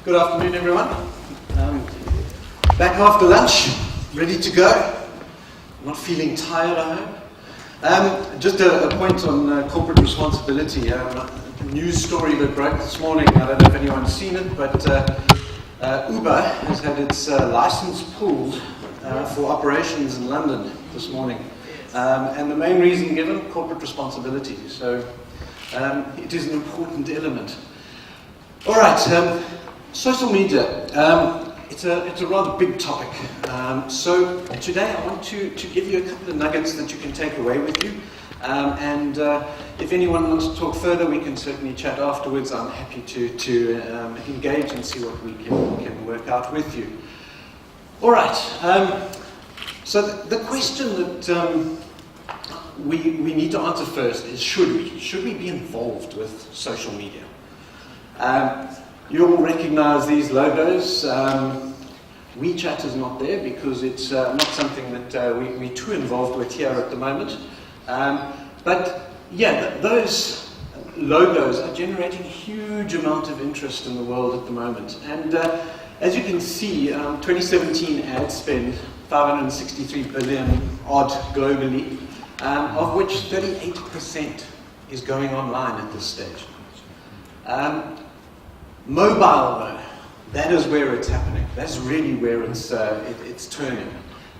Good afternoon, everyone. Back after lunch, ready to go. Not feeling tired, I hope. Just a point on corporate responsibility. A news story that broke this morning. I don't know if anyone's seen it, but Uber has had its license pulled for operations in London this morning. And the main reason given, corporate responsibility. So it is an important element. All right. Social media, it's a rather big topic. So today I want to give you a couple of nuggets that you can take away with you. And if anyone wants to talk further, we can certainly chat afterwards. I'm happy to engage and see what we can work out with you. All right. So the question that we need to answer first is, should we? Should we be involved with social media? You all recognize these logos. WeChat is not there because it's not something that we're too involved with here at the moment. But yeah, those logos are generating a huge amount of interest in the world at the moment. And as you can see, 2017 ad spend, 563 billion odd globally, of which 38% is going online at this stage. Mobile, though, that is where it's happening. That's really where it's turning.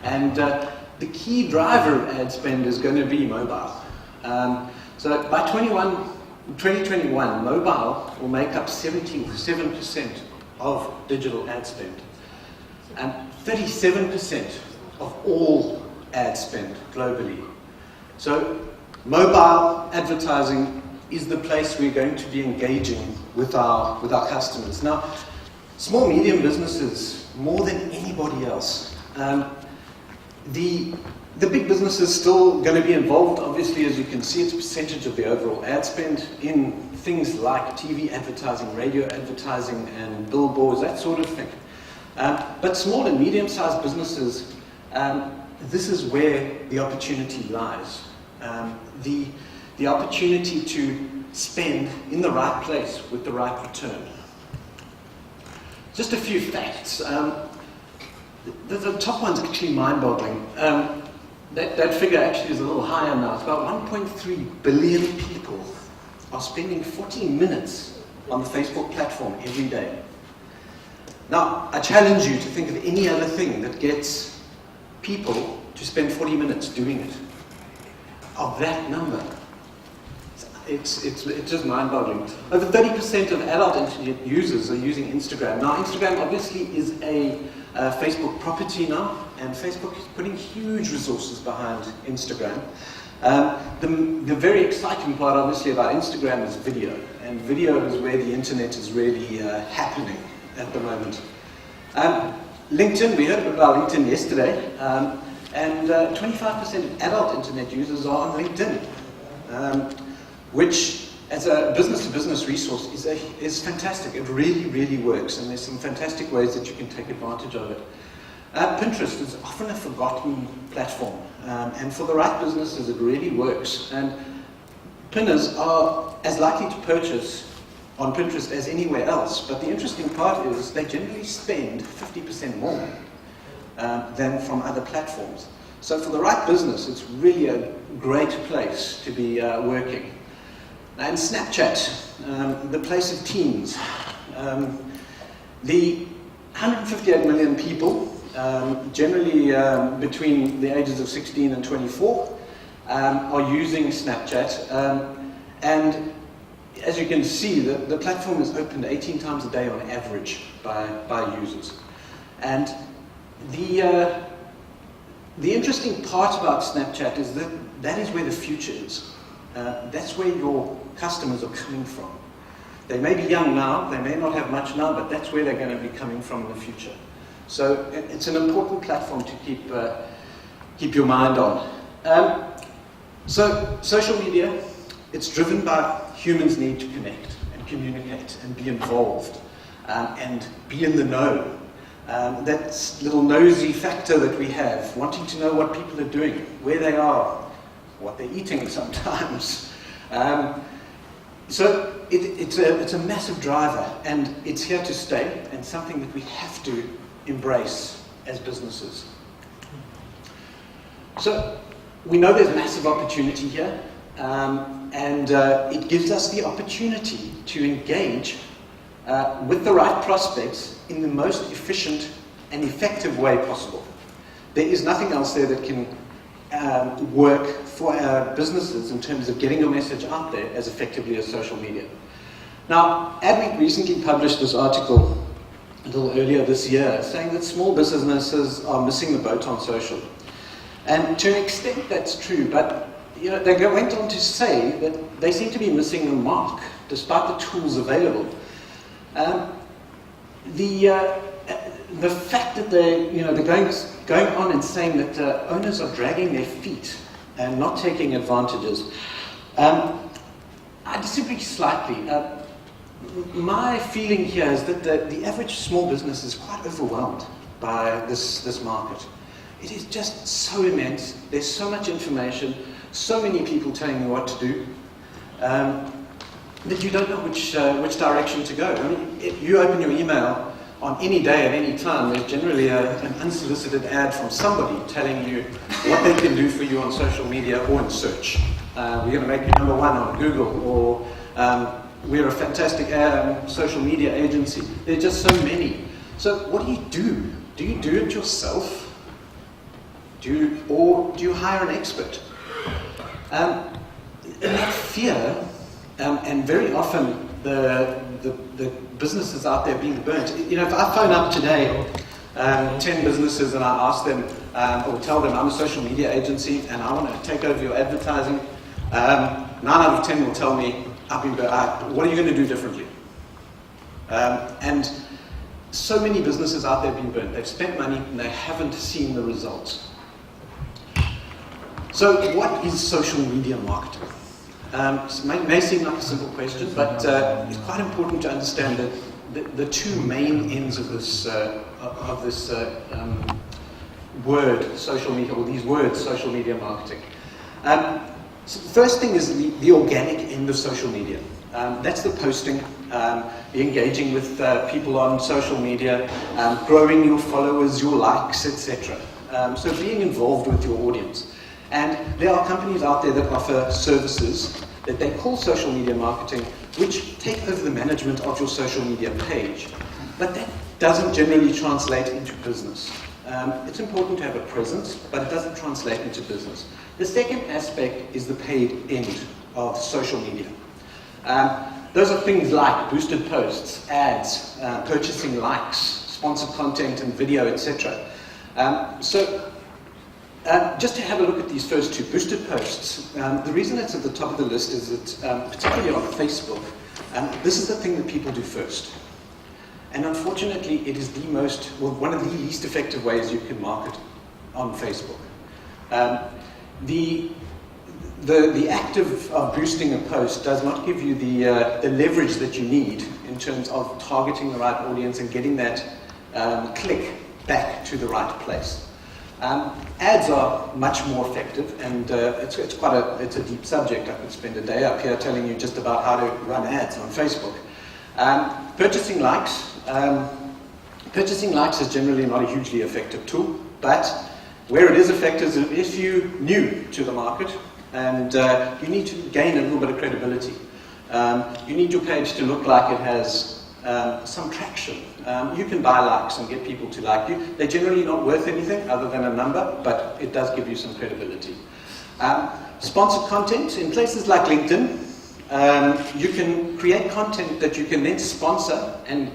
And the key driver of ad spend is going to be mobile. So by 2021, mobile will make up 77% of digital ad spend. And 37% of all ad spend globally. So mobile advertising is the place we're going to be engaging with our customers. Now, small, medium businesses, more than anybody else, the big businesses still going to be involved. Obviously, as you can see, it's a percentage of the overall ad spend in things like TV advertising, radio advertising, and billboards, that sort of thing. But small and medium-sized businesses, this is where the opportunity lies. The opportunity to spend in the right place with the right return. Just a few facts. The top one's actually mind-boggling. That figure actually is a little higher now. It's about 1.3 billion people are spending 14 minutes on the Facebook platform every day. Now, I challenge you to think of any other thing that gets people to spend 40 minutes doing it. Of that number, it's just mind-boggling. Over 30% of adult internet users are using Instagram. Now, Instagram obviously is a Facebook property now, and Facebook is putting huge resources behind Instagram. The very exciting part, obviously, about Instagram is video, and video is where the internet is really happening at the moment. LinkedIn, we heard about LinkedIn yesterday. And 25% of adult internet users are on LinkedIn, which, as a business-to-business resource, is fantastic. It really, really works, and there's some fantastic ways that you can take advantage of it. Pinterest is often a forgotten platform, and for the right businesses, it really works. And pinners are as likely to purchase on Pinterest as anywhere else, but the interesting part is they generally spend 50% more than from other platforms. So for the right business, it's really a great place to be working. And Snapchat, the place of teens. The 158 million people, generally between the ages of 16 and 24, are using Snapchat. And as you can see, the platform is opened 18 times a day on average by users. And the interesting part about Snapchat is that is where the future is. That's where your customers are coming from. They may be young now, they may not have much now, but that's where they're going to be coming from in the future. So it's an important platform to keep your mind on. So social media, it's driven by humans' need to connect and communicate and be involved and be in the know. That little nosy factor that we have, wanting to know what people are doing, where they are, what they're eating sometimes. So it's a massive driver, and it's here to stay, and something that we have to embrace as businesses. So we know there's massive opportunity here, and it gives us the opportunity to engage with the right prospects in the most efficient and effective way possible. There is nothing else there that can work for our businesses in terms of getting your message out there as effectively as social media. Now, Adweek recently published this article a little earlier this year saying that small businesses are missing the boat on social. And to an extent that's true, but they went on to say that they seem to be missing the mark despite the tools available. The fact that they're going on and saying that owners are dragging their feet and not taking advantages, I disagree slightly. My feeling here is that the average small business is quite overwhelmed by this market. It is just so immense. There's so much information, so many people telling you what to do, that you don't know which direction to go. I mean, if you open your email on any day at any time, there's generally an unsolicited ad from somebody telling you what they can do for you on social media or in search. We're going to make you number one on Google, or we're a fantastic social media agency. There are just so many. So what do? Do you do it yourself? Or do you hire an expert? And that fear, and very often the businesses out there being burnt. If I phone up today 10 businesses and I ask them, or tell them I'm a social media agency and I want to take over your advertising, 9 out of 10 will tell me, what are you going to do differently? And so many businesses out there being burnt. They've spent money and they haven't seen the results. So what is social media marketing? It may seem like a simple question, but it's quite important to understand that the two main ends of this word, social media, or these words, social media marketing. So the first thing is the organic end of social media. That's the posting, the engaging with people on social media, growing your followers, your likes, etc. So being involved with your audience. And there are companies out there that offer services that they call social media marketing, which take over the management of your social media page. But that doesn't generally translate into business. It's important to have a presence, but it doesn't translate into business. The second aspect is the paid end of social media. Those are things like boosted posts, ads, purchasing likes, sponsored content and video, etc. Just to have a look at these first two, boosted posts. The reason it's at the top of the list is that, particularly on Facebook, this is the thing that people do first. And unfortunately, it is one of the least effective ways you can market on Facebook. The act of boosting a post does not give you the leverage that you need in terms of targeting the right audience and getting that click back to the right place. Ads are much more effective, and it's a deep subject. I could spend a day up here telling you just about how to run ads on Facebook. Purchasing likes. Purchasing likes is generally not a hugely effective tool, but where it is effective is if you're new to the market and you need to gain a little bit of credibility. You need your page to look like it has some traction. You can buy likes and get people to like you. They're generally not worth anything other than a number, but it does give you some credibility. Sponsored content in places like LinkedIn. You can create content that you can then sponsor and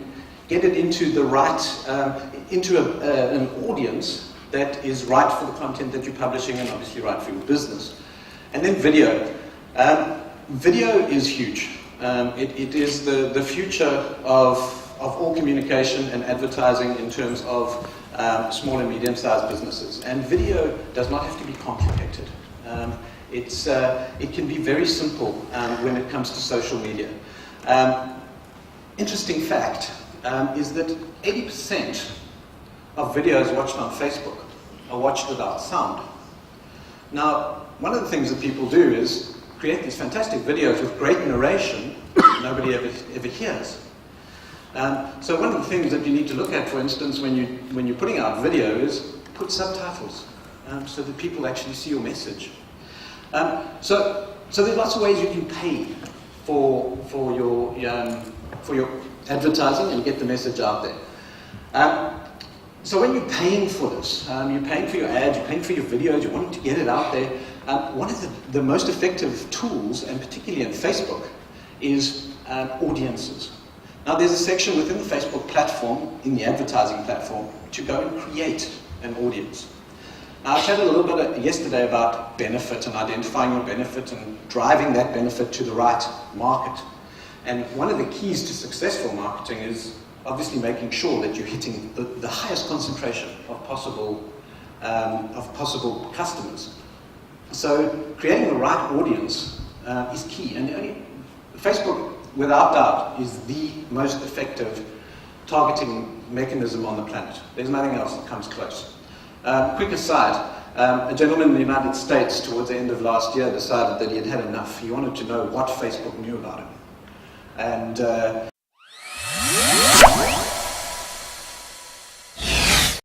get it into the right, an audience that is right for the content that you're publishing and obviously right for your business. And then video. Video is huge. It is the future of all communication and advertising in terms of small and medium-sized businesses. And video does not have to be complicated. It can be very simple when it comes to social media. Interesting fact is that 80% of videos watched on Facebook are watched without sound. Now, one of the things that people do is create these fantastic videos with great narration, nobody ever hears. So one of the things that you need to look at, for instance, when you're putting out videos, put subtitles so that people actually see your message. So there's lots of ways you can pay for your advertising and get the message out there. So when you're paying for this, you're paying for your ads, you're paying for your videos, you're wanting to get it out there, one of the most effective tools, and particularly in Facebook, is audiences. Now there's a section within the Facebook platform, in the advertising platform, to go and create an audience. Now, I chatted a little bit yesterday about benefit and identifying your benefit and driving that benefit to the right market. And one of the keys to successful marketing is obviously making sure that you're hitting the highest concentration of possible customers. So creating the right audience is key. And Facebook, without doubt, is the most effective targeting mechanism on the planet. There's nothing else that comes close. Quick aside, a gentleman in the United States towards the end of last year decided that he had had enough. He wanted to know what Facebook knew about him. And